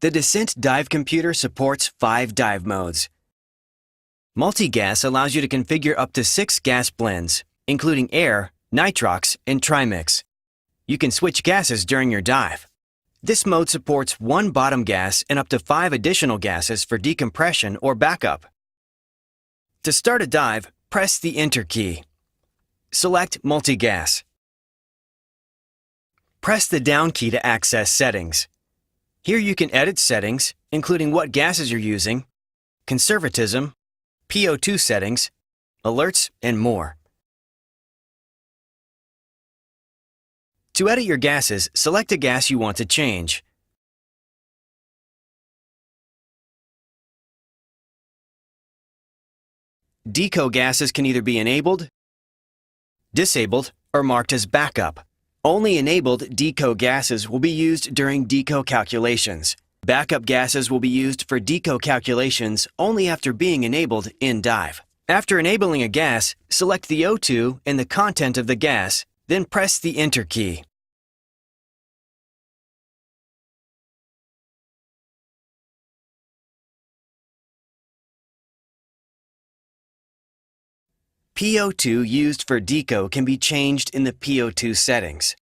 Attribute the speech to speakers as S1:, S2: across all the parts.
S1: The Descent Dive computer supports 5 dive modes. Multi-gas allows you to configure up to 6 gas blends, including air, nitrox, and trimix. You can switch gases during your dive. This mode supports 1 bottom gas and up to 5 additional gases for decompression or backup. To start a dive, press the Enter key. Select Multi-gas. Press the down key to access settings. Here you can edit settings, including what gases you're using, conservatism, PO2 settings, alerts, and more. To edit your gases, select a gas you want to change. Deco gases can either be enabled, disabled, or marked as backup. Only enabled deco gases will be used during deco calculations. Backup gases will be used for deco calculations only after being enabled in dive. After enabling a gas, select the O2 and the content of the gas, then press the Enter key. PO2 used for deco can be changed in the PO2 settings.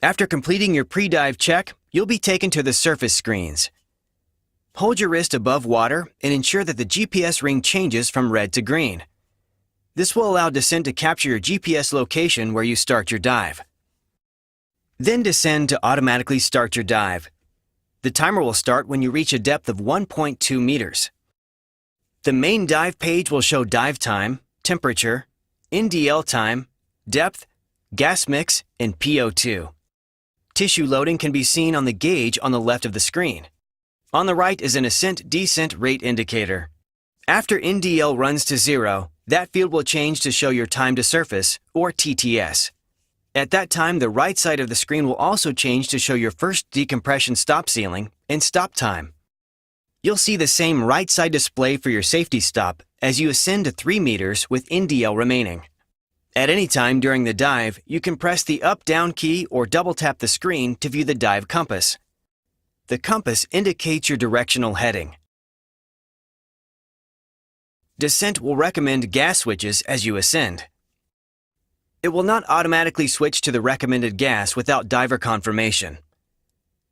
S1: After completing your pre-dive check, you'll be taken to the surface screens. Hold your wrist above water and ensure that the GPS ring changes from red to green. This will allow Descent to capture your GPS location where you start your dive. Then descend to automatically start your dive. The timer will start when you reach a depth of 1.2 meters. The main dive page will show dive time, temperature, NDL time, depth, gas mix, and PO2. Tissue loading can be seen on the gauge on the left of the screen. On the right is an ascent-descent rate indicator. After NDL runs to 0, that field will change to show your time to surface, or TTS. At that time, the right side of the screen will also change to show your first decompression stop ceiling and stop time. You'll see the same right side display for your safety stop as you ascend to 3 meters with NDL remaining. At any time during the dive, you can press the up-down key or double-tap the screen to view the dive compass. The compass indicates your directional heading. Descent will recommend gas switches as you ascend. It will not automatically switch to the recommended gas without diver confirmation.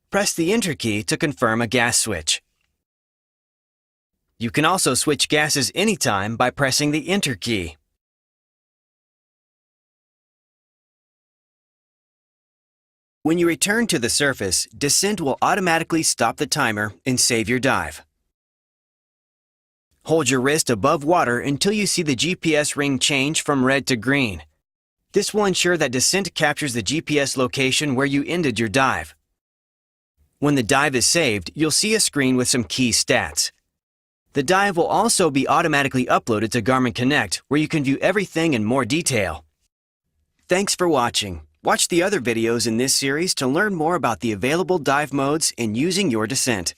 S1: Press the Enter key to confirm a gas switch. You can also switch gases anytime by pressing the Enter key. When you return to the surface, Descent will automatically stop the timer and save your dive. Hold your wrist above water until you see the GPS ring change from red to green. This will ensure that Descent captures the GPS location where you ended your dive. When the dive is saved, you'll see a screen with some key stats. The dive will also be automatically uploaded to Garmin Connect, where you can view everything in more detail. Thanks for watching. Watch the other videos in this series to learn more about the available dive modes and using your Descent.